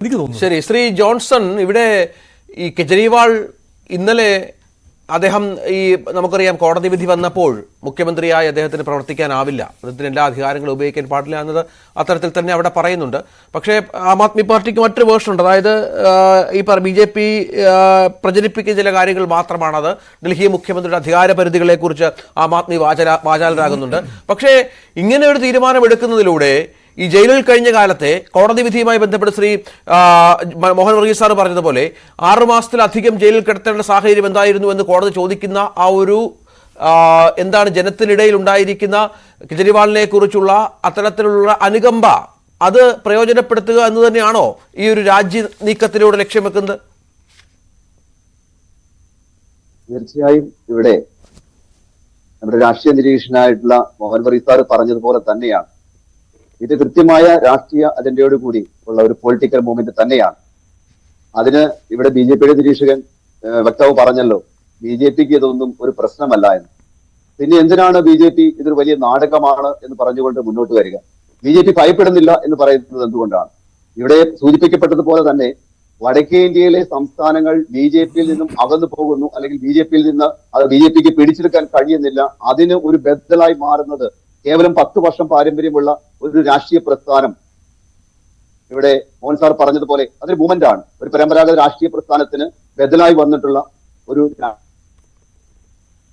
എനിക്ക് തോന്നുന്നു. ശരി, ശ്രീ ജോൺസൺ, ഇവിടെ ഈ കെജ്രിവാൾ ഇന്നലെ അദ്ദേഹം നമുക്കറിയാം കോടതി വിധി വന്നപ്പോൾ മുഖ്യമന്ത്രിയായി അദ്ദേഹത്തിന് പ്രവർത്തിക്കാനാവില്ല, അദ്ദേഹത്തിന് എല്ലാ അധികാരങ്ങളും ഉപയോഗിക്കാൻ പാടില്ല എന്നത് അത്തരത്തിൽ തന്നെ അവിടെ പറയുന്നുണ്ട്. പക്ഷേ ആം ആദ്മി പാർട്ടിക്ക് മറ്റൊരു വേർഷൻ ഉണ്ട്. അതായത് ഈ BJP പ്രചരിപ്പിക്കുന്ന ചില കാര്യങ്ങൾ മാത്രമാണത്. ഡൽഹി മുഖ്യമന്ത്രിയുടെ അധികാര പരിധികളെക്കുറിച്ച് ആം ആദ്മി വാചാലരാകുന്നുണ്ട്. പക്ഷേ ഇങ്ങനെ ഒരു തീരുമാനം എടുക്കുന്നതിലൂടെ ഈ ജയിലിൽ കഴിഞ്ഞ കാലത്തെ കോടതി വിധിയുമായി ബന്ധപ്പെട്ട് ശ്രീ മോഹൻ വർഗീസ് സാർ പറഞ്ഞതുപോലെ 6 മാസത്തിലധികം ജയിലിൽ കിടത്തേണ്ട സാഹചര്യം എന്തായിരുന്നു എന്ന് കോടതി ചോദിക്കുന്ന ആ ഒരു എന്താണ് ജനത്തിനിടയിൽ ഉണ്ടായിരിക്കുന്ന കെജ്രിവാളിനെ കുറിച്ചുള്ള അത്തരത്തിലുള്ള അനുകമ്പ അത് പ്രയോജനപ്പെടുത്തുക എന്ന് തന്നെയാണോ ഈ ഒരു രാജ്യ നീക്കത്തിലൂടെ ലക്ഷ്യം വെക്കുന്നത്? തീർച്ചയായും ഇവിടെ നമ്മുടെ രാഷ്ട്രീയ നിരീക്ഷകനായിട്ടുള്ള മോഹൻ വർഗീസ് സാർ പറഞ്ഞതുപോലെ തന്നെയാണ്. ഇത് കൃത്യമായ രാഷ്ട്രീയ അജണ്ടയോട് കൂടി ഉള്ള ഒരു പൊളിറ്റിക്കൽ മൂവ്മെന്റ് തന്നെയാണ്. അതിന് ഇവിടെ BJPയുടെ നിരീക്ഷകൻ വ്യക്തവും പറഞ്ഞല്ലോ, BJPക്ക് ഇതൊന്നും ഒരു പ്രശ്നമല്ല എന്ന്. പിന്നെ എന്തിനാണ് BJP ഇതൊരു വലിയ നാടകമാണ് എന്ന് പറഞ്ഞുകൊണ്ട് മുന്നോട്ട് വരിക? BJP ഭയപ്പെടുന്നില്ല എന്ന് പറയുന്നത് എന്തുകൊണ്ടാണ്? ഇവിടെ സൂചിപ്പിക്കപ്പെട്ടതുപോലെ തന്നെ വടക്കേ ഇന്ത്യയിലെ സംസ്ഥാനങ്ങൾ BJPയിൽ നിന്നും അകന്നു പോകുന്നു, അല്ലെങ്കിൽ BJPയിൽ നിന്ന് അത് BJPക്ക് പിടിച്ചെടുക്കാൻ കഴിയുന്നില്ല. അതിന് ഒരു ബദലായി മാറുന്നത് കേവലം 10 വർഷം പാരമ്പര്യമുള്ള ഒരു രാഷ്ട്രീയ പ്രസ്ഥാനം. ഇവിടെ മോഹൻ സാർ പറഞ്ഞതുപോലെ അതൊരു മൂവ്മെന്റ് ആണ്. ഒരു പരമ്പരാഗത രാഷ്ട്രീയ പ്രസ്ഥാനത്തിന് ബദലായി വന്നിട്ടുള്ള ഒരു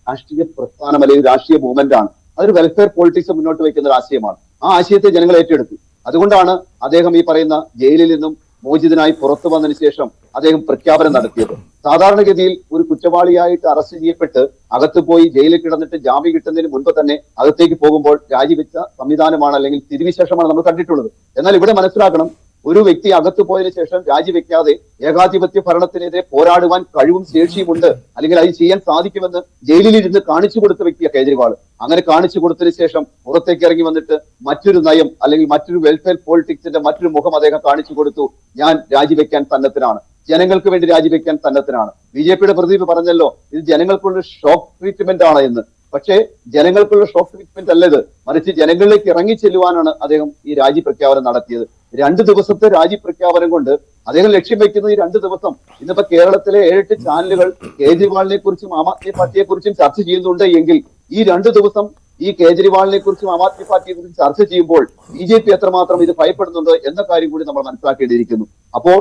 രാഷ്ട്രീയ പ്രസ്ഥാനം അല്ലെങ്കിൽ രാഷ്ട്രീയ മൂവ്മെന്റ് ആണ്. അതൊരു വെൽഫെയർ പോളിറ്റിക്സ് മുന്നോട്ട് വയ്ക്കുന്ന ഒരു ആശയമാണ്. ആ ആശയത്തെ ജനങ്ങൾ ഏറ്റെടുത്തു. അതുകൊണ്ടാണ് അദ്ദേഹം ഈ പറയുന്ന ജയിലിൽ നിന്നും മോചിതനായി പുറത്തു വന്നതിന് ശേഷം അദ്ദേഹം പ്രഖ്യാപനം നടത്തിയത്. സാധാരണഗതിയിൽ ഒരു കുറ്റവാളിയായിട്ട് അറസ്റ്റ് ചെയ്യപ്പെട്ട് അകത്ത് പോയി ജയിലിൽ കിടന്നിട്ട് ജാമ്യം കിട്ടുന്നതിന് മുൻപ് തന്നെ അകത്തേക്ക് പോകുമ്പോൾ രാജിവെച്ച സംവിധാനമാണ് അല്ലെങ്കിൽ സ്ഥിതിവിശേഷമാണ് നമ്മൾ കണ്ടിട്ടുള്ളത്. എന്നാൽ ഇവിടെ മനസ്സിലാക്കണം, ഒരു വ്യക്തി അകത്ത് പോയതിനു ശേഷം രാജിവെക്കാതെ ഏകാധിപത്യ ഭരണത്തിനെതിരെ പോരാടുവാൻ കഴിവും ശേഷിയുമുണ്ട്, അല്ലെങ്കിൽ അത് ചെയ്യാൻ സാധിക്കുമെന്ന് ജയിലിലിരുന്ന് കാണിച്ചു കൊടുത്ത വ്യക്തിയാണ് കേജ്രിവാൾ. അങ്ങനെ കാണിച്ചു കൊടുത്തതിന് ശേഷം പുറത്തേക്ക് ഇറങ്ങി വന്നിട്ട് മറ്റൊരു നയം അല്ലെങ്കിൽ മറ്റൊരു വെൽഫെയർ പോളിറ്റിക്സിന്റെ മറ്റൊരു മുഖം അദ്ദേഹം കാണിച്ചു കൊടുത്തു. ഞാൻ രാജിവെക്കാൻ സന്നദ്ധനാണ്, ജനങ്ങൾക്ക് വേണ്ടി രാജിവെക്കാൻ സന്നദ്ധനാണ്. BJPയുടെ പ്രദീപ് പറഞ്ഞല്ലോ, ഇത് ജനങ്ങൾക്കുള്ള ഷോക്ക് ട്രീറ്റ്മെന്റ് ആണ് എന്ന്. പക്ഷേ ജനങ്ങൾക്കുള്ള ഷോക്ക് ട്രീറ്റ്മെന്റ് അല്ല ഇത്, മറിച്ച് ജനങ്ങളിലേക്ക് ഇറങ്ങി ചെല്ലുവാനാണ് അദ്ദേഹം ഈ രാജി പ്രഖ്യാപനം നടത്തിയത്. 2 ദിവസത്തെ രാജി പ്രഖ്യാപനം കൊണ്ട് അദ്ദേഹം ലക്ഷ്യം വെക്കുന്നത് ഈ 2 ദിവസം. ഇന്നിപ്പോ കേരളത്തിലെ 7-8 ചാനലുകൾ കേജ്രിവാളിനെ കുറിച്ചും ആം ആദ്മി പാർട്ടിയെ കുറിച്ചും ചർച്ച ചെയ്യുന്നുണ്ട് എങ്കിൽ ഈ 2 ദിവസം ഈ കേജ്രിവാളിനെ കുറിച്ചും ആം ആദ്മി പാർട്ടിയെ കുറിച്ചും ചർച്ച ചെയ്യുമ്പോൾ BJP എത്രമാത്രം ഇത് ഭയപ്പെടുന്നുണ്ട് എന്ന കാര്യം കൂടി നമ്മൾ മനസ്സിലാക്കേണ്ടിയിരിക്കുന്നു. അപ്പോൾ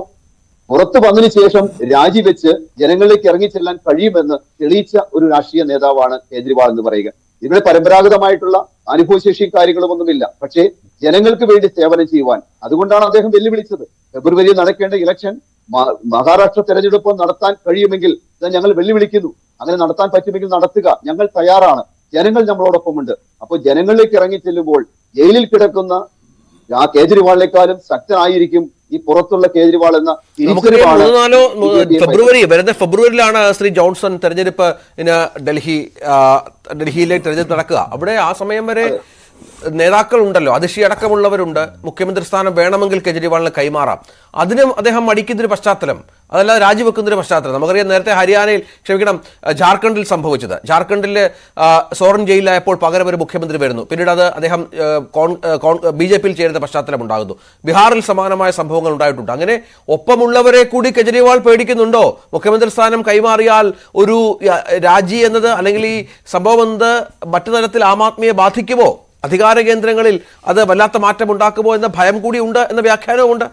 പുറത്തു വന്നതിന് ശേഷം രാജിവെച്ച് ജനങ്ങളിലേക്ക് ഇറങ്ങിച്ചെല്ലാൻ കഴിയുമെന്ന് തെളിയിച്ച ഒരു രാഷ്ട്രീയ നേതാവാണ് കേജ്രിവാൾ എന്ന് പറയുക. ഇവിടെ പരമ്പരാഗതമായിട്ടുള്ള അനുഭവശേഷിയും കാര്യങ്ങളുമൊന്നുമില്ല, പക്ഷേ ജനങ്ങൾക്ക് വേണ്ടി സേവനം ചെയ്യുവാൻ. അതുകൊണ്ടാണ് അദ്ദേഹം വെല്ലുവിളിച്ചത്. ഫെബ്രുവരിയിൽ നടക്കേണ്ട ഇലക്ഷൻ മഹാരാഷ്ട്ര തെരഞ്ഞെടുപ്പ് നടത്താൻ കഴിയുമെങ്കിൽ ഞങ്ങൾ വെല്ലുവിളിക്കുന്നു, അങ്ങനെ നടത്താൻ പറ്റുമെങ്കിൽ നടത്തുക, ഞങ്ങൾ തയ്യാറാണ്, ജനങ്ങൾ നമ്മളോടൊപ്പമുണ്ട്. അപ്പോൾ ജനങ്ങളിലേക്ക് ഇറങ്ങി ചെല്ലുമ്പോൾ ജയിലിൽ കിടക്കുന്ന കേജ്രിവാളിനേക്കാളും ശക്തനായിരിക്കും ഈ പുറത്തുള്ള കേജ്രിവാൾ എന്ന ഫെബ്രുവരിയിലാണ് ശ്രീ ജോൺസൺ തെരഞ്ഞെടുപ്പ് ഡൽഹിയിലെ തെരഞ്ഞെടുപ്പ് നടക്കുക. അവിടെ ആ സമയം വരെ നേതാക്കൾ ഉണ്ടല്ലോ, അതിഷി അടക്കമുള്ളവരുണ്ട്. മുഖ്യമന്ത്രി സ്ഥാനം വേണമെങ്കിൽ കെജ്രിവാളിന് കൈമാറാം. അതിനും അദ്ദേഹം മടിക്കുന്നൊരു പശ്ചാത്തലം, അതല്ലാതെ രാജിവെക്കുന്നൊരു പശ്ചാത്തലം. നമുക്കറിയാം നേരത്തെ ജാർഖണ്ഡിൽ സംഭവിച്ചത്. ജാർഖണ്ഡിൽ സോറൻ ജയിലിലായപ്പോൾ പകരം ഒരു മുഖ്യമന്ത്രി വരുന്നു, പിന്നീട് അത് അദ്ദേഹം BJPയിൽ ചേരുന്ന പശ്ചാത്തലം ഉണ്ടാകുന്നു. ബീഹാറിൽ സമാനമായ സംഭവങ്ങൾ ഉണ്ടായിട്ടുണ്ട്. അങ്ങനെ ഒപ്പമുള്ളവരെ കൂടി കെജ്രിവാൾ പേടിക്കുന്നുണ്ടോ? മുഖ്യമന്ത്രി സ്ഥാനം കൈമാറിയാൽ ഒരു രാജി എന്നത് അല്ലെങ്കിൽ ഈ സംഭവം എന്നത് മറ്റു തരത്തിൽ ആം ആദ്മിയെ ബാധിക്കുമോ? അധികാര കേന്ദ്രങ്ങളിൽ അത് വല്ലാത്ത മാറ്റം ഉണ്ടാക്കുമോ എന്ന ഭയം കൂടി ഉണ്ട് എന്ന വ്യാഖ്യാനവും ഉണ്ട്.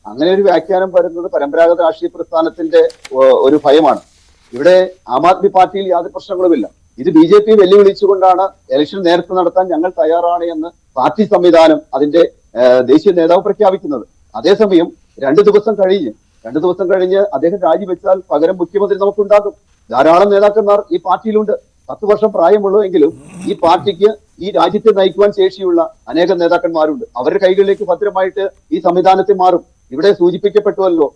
അങ്ങനെ ഒരു വ്യാഖ്യാനം വരുന്നത് പരമ്പരാഗത രാഷ്ട്രീയ പ്രസ്ഥാനത്തിന്റെ ഒരു ഭയമാണ്. ഇവിടെ ആം ആദ്മി പാർട്ടിയിൽ യാതൊരു പ്രശ്നങ്ങളുമില്ല. ഇത് BJP വെല്ലുവിളിച്ചുകൊണ്ടാണ് ഇലക്ഷൻ നേരത്തെ നടത്താൻ ഞങ്ങൾ തയ്യാറാണ് എന്ന് പാർട്ടി സംവിധാനം അതിന്റെ ദേശീയ നേതാവ് പ്രഖ്യാപിക്കുന്നത്. അതേസമയം 2 ദിവസം കഴിഞ്ഞ് അദ്ദേഹം രാജിവെച്ചാൽ പകരം മുഖ്യമന്ത്രി നമുക്കുണ്ടാകും. ധാരാളം നേതാക്കന്മാർ ഈ പാർട്ടിയിലുണ്ട്. 10 വർഷം പ്രായമുള്ളൂ ഈ പാർട്ടിക്ക് ഈ രാജ്യത്തെ നയിക്കുവാൻ ശേഷിയുള്ള അനേകം നേതാക്കന്മാരുണ്ട്. അവരുടെ കൈകളിലേക്ക് ഭദ്രമായിട്ട് ഈ സംവിധാനത്തെ മാറും. ഇവിടെ സൂചിപ്പിക്കപ്പെട്ടുവല്ലോ,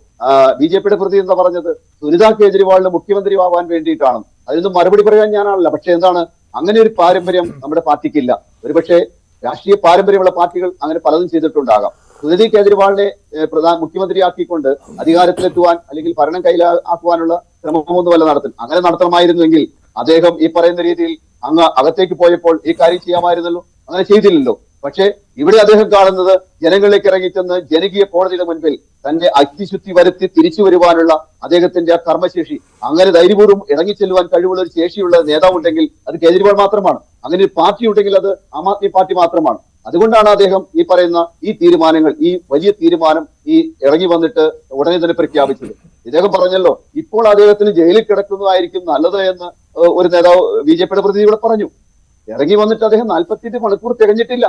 BJPയുടെ പ്രതി എന്താ പറഞ്ഞത്, സുനിത കേജ്രിവാളിന് മുഖ്യമന്ത്രിയാവാൻ വേണ്ടിയിട്ടാണ്. അതിനൊന്നും മറുപടി പറയാൻ ഞാനാണല്ല. പക്ഷെ എന്താണ്, അങ്ങനെ ഒരു പാരമ്പര്യം നമ്മുടെ പാർട്ടിക്കില്ല. ഒരുപക്ഷെ രാഷ്ട്രീയ പാരമ്പര്യമുള്ള പാർട്ടികൾ അങ്ങനെ പലതും ചെയ്തിട്ടുണ്ടാകാം. സുനിത കേജ്രിവാളിനെ മുഖ്യമന്ത്രിയാക്കിക്കൊണ്ട് അധികാരത്തിലെത്തുവാൻ അല്ലെങ്കിൽ ഭരണം കയ്യിലാക്കുവാനുള്ള ശ്രമമൊന്നുമല്ല നടത്തുന്നത്. അങ്ങനെ നടത്തണമായിരുന്നുവെങ്കിൽ അദ്ദേഹം ഈ പറയുന്ന രീതിയിൽ അങ്ങ് അകത്തേക്ക് പോയപ്പോൾ ഈ കാര്യം ചെയ്യാമായിരുന്നല്ലോ. അങ്ങനെ ചെയ്തില്ലല്ലോ. പക്ഷേ ഇവിടെ അദ്ദേഹം കാണുന്നത് ജനങ്ങളിലേക്ക് ഇറങ്ങിച്ചെന്ന് ജനകീയ കോടതിയുടെ മുൻപിൽ തന്റെ അഗ്നിശുദ്ധി വരുത്തി തിരിച്ചു വരുവാനുള്ള അദ്ദേഹത്തിന്റെ ആ കർമ്മശേഷി, അങ്ങനെ ധൈര്യപൂർവ്വം ഇറങ്ങിച്ചെല്ലുവാൻ കഴിവുള്ള ഒരു ശേഷിയുള്ള നേതാവുണ്ടെങ്കിൽ അത് കേജ്രിവാൾ മാത്രമാണ്. അങ്ങനെ ഒരു പാർട്ടി ഉണ്ടെങ്കിൽ അത് ആം ആദ്മി പാർട്ടി മാത്രമാണ്. അതുകൊണ്ടാണ് അദ്ദേഹം ഈ പറയുന്ന ഈ തീരുമാനങ്ങൾ, ഈ വലിയ തീരുമാനം ഈ ഇറങ്ങി വന്നിട്ട് ഉടനെ തന്നെ പ്രഖ്യാപിച്ചത്. ഇദ്ദേഹം പറഞ്ഞല്ലോ, ഇപ്പോൾ അദ്ദേഹത്തിന് ജയിലിൽ കിടക്കുന്നതായിരിക്കും നല്ലത് എന്ന് ഒരു നേതാവ് ബി.ജെ.പിയുടെ പ്രതിനിധി ഇവിടെ പറഞ്ഞു. ഇറങ്ങി വന്നിട്ട് അദ്ദേഹം 48 മണിക്കൂർ തികഞ്ഞിട്ടില്ല.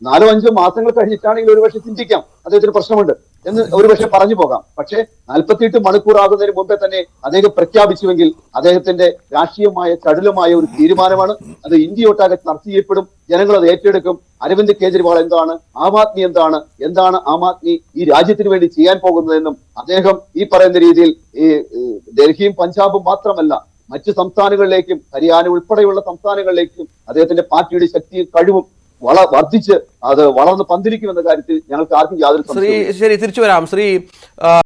4-5 മാസങ്ങൾ കഴിഞ്ഞിട്ടാണെങ്കിൽ ഒരുപക്ഷെ ചിന്തിക്കാം അദ്ദേഹത്തിന് പ്രശ്നമുണ്ട് എന്ന് ഒരുപക്ഷെ പറഞ്ഞു പോകാം. പക്ഷേ 48 മണിക്കൂർ ആകുന്നതിന് മുമ്പേ തന്നെ അദ്ദേഹം പ്രഖ്യാപിച്ചുവെങ്കിൽ അദ്ദേഹത്തിന്റെ രാഷ്ട്രീയമായ ചടുലമായ ഒരു തീരുമാനമാണ്. അത് ഇന്ത്യയൊട്ടാകെ ചർച്ച ചെയ്യപ്പെടും, ജനങ്ങൾ അത് ഏറ്റെടുക്കും. അരവിന്ദ് കെജ്രിവാൾ എന്താണ്, ആം ആദ്മി എന്താണ് ആം ആദ്മി ഈ രാജ്യത്തിന് വേണ്ടി ചെയ്യാൻ പോകുന്നതെന്നും അദ്ദേഹം ഈ പറയുന്ന രീതിയിൽ ഈ ഡൽഹിയും പഞ്ചാബും മാത്രമല്ല മറ്റ് സംസ്ഥാനങ്ങളിലേക്കും ഹരിയാന ഉൾപ്പെടെയുള്ള സംസ്ഥാനങ്ങളിലേക്കും അദ്ദേഹത്തിന്റെ പാർട്ടിയുടെ ശക്തിയും കഴിവും വർദ്ധിച്ച് അത് വളർന്ന് പന്തലിക്കുമെന്ന കാര്യത്തിൽ ഞങ്ങൾക്ക് ആർക്കും യാതൊരു ശരി, തിരിച്ചു വരാം.